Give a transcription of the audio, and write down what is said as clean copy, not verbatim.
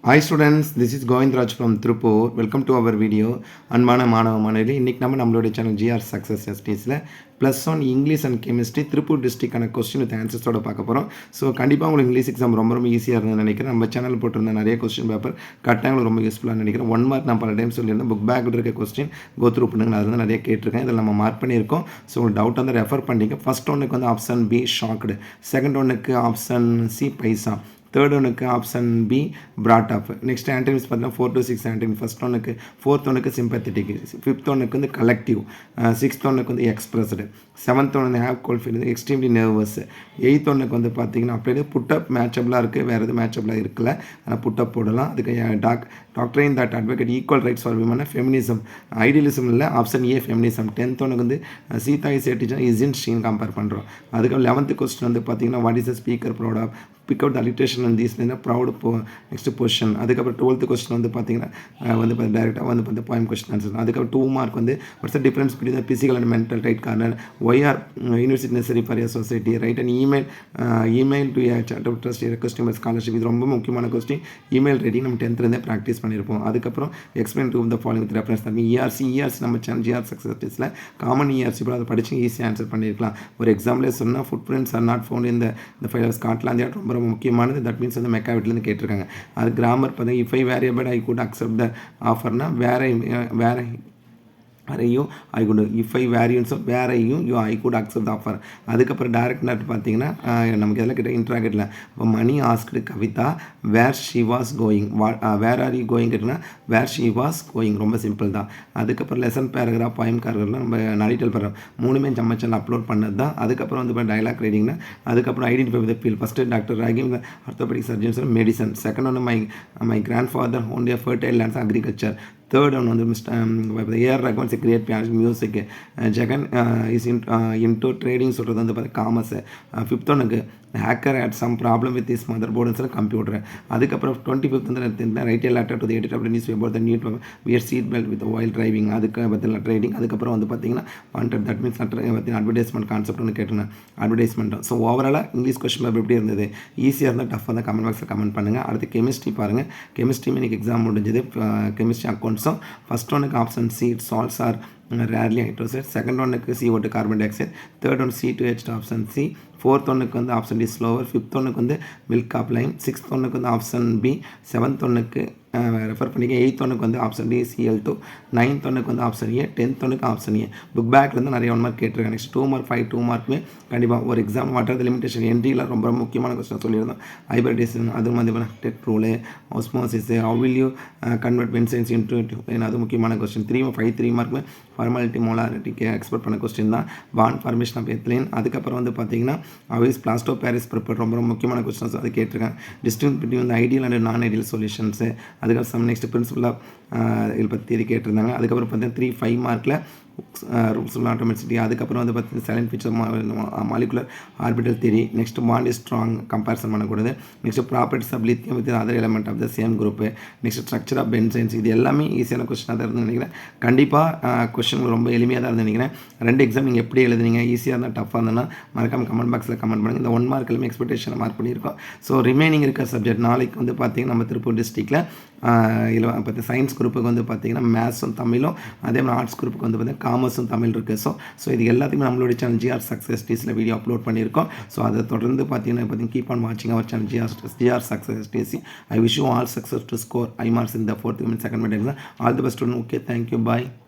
Hi students, this is Govindraj from Tripur. Welcome to our video. அன்பான மாணவ மாணவர்களே, இன்னைக்கு நம்மளுடைய சேனல் ஜிஆர் சக்ஸஸ் எஸ்டிஸில் +1 இங்கிலீஷ் அண்ட் கெமிஸ்ட்ரி திருப்பூர் டிஸ்ட்ரிக்டான கொஸ்டின் வித் ஆன்சர்ஸோட பார்க்க போகிறோம். ஸோ கண்டிப்பாக உங்களுக்கு இங்கிலீஷ் எக்ஸாம் ரொம்ப ஈஸியாக இருந்ததுன்னு நினைக்கிறேன். நம்ம சேனல் போட்டிருந்த நிறைய கொஸ்டின் பேப்பர் கட்டாயம் ரொம்ப யூஸ்ஃபுல்லாக நினைக்கிறேன். 1 மார்க் நான் பல டைம் சொல்லியிருந்தேன். புக் பேக்கில் இருக்க கொஸ்டின் கோ த்ரூ பண்ணுங்க. அது வந்து நிறைய கேட்டிருக்கேன். இதில் நம்ம மார்க் பண்ணியிருக்கோம். ஸோ உங்களுக்கு டவுட் வந்து ரெஃபர் பண்ணிங்க. ஃபர்ஸ்ட் ஒன்றுக்கு வந்து ஆப்ஷன் பி ஷாக்டு, செகண்ட் ஒன்றுக்கு ஆப்ஷன் சி பைசா, தேர்ட் ஒன்றுக்கு option B brought up. Next antonyms பார்த்தீங்கன்னா 4 to 6 ஆன்டனிம். ஃபர்ஸ்ட் ஒன்றுக்கு, ஃபோர்த் ஒன்றுக்கு சிம்பத்தட்டிக், ஃபிஃப்த் ஒன்றுக்கு வந்து கலெக்டிவ், சிக்ஸ்த் ஒன்றுக்கு வந்து எக்ஸ்பிரஸ்டு, செவன்த் ஒன்று வந்து have goal feel extremely nervous, eighth ஒன்றுக்கு வந்து பார்த்தீங்கன்னா அப்படியே புட்டப் மேட்சபிளாக இருக்குது, வேறு எதுவும் மேட்சபிளாக இருக்குல்ல, ஆனால் புட்டப் போடலாம். அதுக்கு டாக்டரின் that advocate equal rights for women feminism, idealism இல்லை, ஆப்ஷன் ஏ ஃபெமினிசம். டென்த் ஒன்றுக்கு வந்து Sita is a teacher is in ஷீன் கம்பேர் பண்ணுறோம். அதுக்கப்புறம் 11th கொஸ்டின் வந்து பார்த்தீங்கன்னா what is the speaker proud of, pick out the alliteration and these proud next position. அதுக்கப்புறம் 12th question வந்து பார்த்தீங்கன்னா வந்து டேரெக்டாக வந்து பார்த்து பாயிண்ட் கொஸ்டின் ஆன்சர். அதுக்கப்புறம் 2 மார்க் வந்து what's the difference between the physical and mental right corner, why are university necessary for your society, right and email to a sort of trust customer scholarship. இது ரொம்ப முக்கியமான question. Email writing நம்ம 10th practice பண்ணியிருப்போம். அதுக்கப்புறம் explain to the following with reference தம்பி ERC நம்ம channel GR சக்ஸஸில் common ERC கூட அதை படித்து ஈஸியாக ஆன்சர் பண்ணியிருக்கலாம். ஒரு எக்ஸாம்பிளே சொன்னால் footprints are not found இந்த ஃபைல் ஆஃப் ஸ்காட்லாந்து ரொம்ப முக்கியமானது. தட் மீன்ஸ் வந்து மெக்காவிட்லேருந்து கேட்டிருக்காங்க. அது கிராமர் பார்த்தீங்கன்னா if I variable I could accept the ஆஃபர்னா வேற வேறையும் I could, if I variance வேறையும் ஐ குட் அக்செப்ட் ஆஃபர். அதுக்கப்புறம் டேரக்ட் நட் பார்த்தீங்கன்னா நமக்கு எதில் கிட்ட இன்ட்ராகேட்டில் இப்போ Mani asked Kavitha where she was going, where are you going கேட்டிங்கன்னா வேர் ஷி வாஸ் கோயிங். ரொம்ப சிம்பிள் தான். அதுக்கப்புறம் லெசன் பேராகிராஃப், பாயிம் பேராகிராஃப்லாம் நம்ம நரிட்டல் பேராகிராஃப் மூணுமே நம்ம சேனல் அப்லோட் பண்ணது தான். அதுக்கப்புறம் வந்து இப்போ டைலாக் ரீடிங்னா, அதுக்கப்புறம் identify with feel. First doctor Rahim orthopaedic surgeons medicine, second ஒன்று my grandfather owned a fertile lands agriculture, third one வந்து AR Rahman is create pianist music, Jagan is into trading சொல்கிறது வந்து பார்த்தா காமர்ஸ், ஃபிஃப்த் ஒன்றுக்கு hacker had some problem with is mother போர்டுன்னு computer. அதுக்கப்புறம் 25th வந்து write letter to the editor of newspaper the need wear seat belt with while driving. அதுக்கு பற்றின trading. அதுக்கப்புறம் வந்து பார்த்தீங்கன்னா வாண்டட், தட் மீன்ஸ் பற்றின அட்வர்டைஸ்மெண்ட் கான்செப்ட் ஒன்று கேட்டுருந்தேன், அட்வர்டைஸ்மெண்ட். ஸோ ஓவராலாக இங்கிலீஷ் கொஸ்டின் பேப்பர் எப்படி இருந்தது, ஈஸியாக இருந்தால் டஃப்பாக இருந்தால் கமெண்ட் பாக்ஸில் கமெண்ட் பண்ணுங்கள். அடுத்து கெமிஸ்ட்ரி பாருங்கள். கெமிஸ்ட்ரியும் இன்றைக்கி எக்ஸாம் முடிஞ்சது. கெமிஸ்ட்ரி அக்கௌண்ட்ஸும் ஃபஸ்ட் ஒன்றுக்கு option C salts are rarely hydroxide, second ஒன்றுக்கு CO2 carbon dioxide, third one C2H option C, fourth ஒன்றுக்கு வந்து ஆப்ஷன் டி ஸ்லோவர், ஃபிஃப்த் ஒன்றுக்கு வந்து மில்க் ஆப் லைம், சிக்ஸ்த் ஒன்றுக்கு வந்து ஆப்ஷன் பி, செவன்த் ஒன்றுக்கு ரெஃபர் பண்ணிக்க, எயித் ஒன்றுக்கு வந்து ஆப்ஷன் டி CL2, நைன்த் ஒன்றுக்கு வந்து ஆப்ஷன் ஏ, 10th ஒன்றுக்கு ஆப்ஷன் ஏ. புக் பேக்லேருந்து நிறைய 1 மார்க் கேட்டிருக்காங்க. நெக்ஸ்ட் 2 மார்க் 5 2 மார்க்குமே கண்டிப்பாக ஒரு எக்ஸாம் வாட்டர் லிமிடேஷன் என்ட்ரியில் ரொம்ப முக்கியமான கொஸ்டின் சொல்லியிருந்தோம். ஹைபிரிடேஷன், அது வந்து டெட் rule, osmosis, how will you convert benzenes into, அது முக்கியமான கொஸ்டின். 3 மார்க்குமே ஃபார்மாலிட்டி மோலாரிட்டிக்கு எக்ஸ்பெக்ட் பண்ண கொஸ்டின் தான். Bond formation of ethylene. அதுக்கப்புறம் வந்து பார்த்தீங்கன்னா அவைஸ் பிளாஸ்டோ பாரிஸ் ப்ரிப்பேர் ரொம்ப முக்கியமான கொஸ்டின்ஸ் அது கேட்டிருக்காங்க. டிஸ்டிங் பிட்வீன் வந்து ஐடியல் அண்ட் நான் ஐடியல் சொல்யூஷன்ஸு. அதுக்கப்புறம் நெக்ஸ்ட் பிரின்சிபல் ஆஃப் இதில் பற்றி கேட்டிருந்தாங்க. அதுக்கப்புறம் பார்த்தீங்கன்னா 3 5 மார்க்கில் ரூல்ஸ் ஆஃப் ஆட்டோமேட்டிசிட்டி. அதுக்கப்புறம் வந்து பார்த்தீங்கன்னா silent feature molecular orbital theory. Next bond is strong comparison பண்ணக்கூடாது. Next properties of lithium with other element of the same group. Next structure of benzenes. இது எல்லாமே ஈஸியான கொஸ்டினாக தான் இருந்து நினைக்கிறேன். கண்டிப்பாக கொஸ்டின் ரொம்ப எளிமையாக தான் இருந்து நினைக்கிறேன். 2 எக்ஸாம் நீங்கள் எப்படி எழுதுனீங்க, ஈஸியாக இருந்தால் டஃப்பாக இருந்ததுன்னா மறக்காம கமெண்ட் பாக்ஸில் கமெண்ட் பண்ணுங்கள். இந்த 1 மார்க் எல்லாமே எக்ஸ்பெக்டேஷனை மார்க் பண்ணியிருக்கோம். ஸோ ரிமைனிங் இருக்க சப்ஜெக்ட் நாளைக்கு வந்து பார்த்தீங்கன்னா நம்ம திருப்பூர் டிஸ்ட்ரிக்டில் இதில் பார்த்து சயின்ஸ் குரூப்புக்கு வந்து பார்த்தீங்கன்னா மேத்ஸும் தமிழும், அதே மாதிரி ஆர்ட்ஸ் குரூப்புக்கு வந்து பார்த்தீங்கன்னா காமர்ஸும் தமிழ் இருக்குது. ஸோ இது எல்லாத்தையுமே நம்மளுடைய சேனல் ஜிஆர் சக்ஸஸ் டிஸில் வீடியோ அப்லோட் பண்ணியிருக்கோம். ஸோ அதை தொடர்ந்து பார்த்தீங்கன்னா கீப் ஆன் வாட்சிங் our channel GR success DC. I wish you all success to score high marks in the 4th and 2nd mid exam. All the best students. Okay, thank you, bye.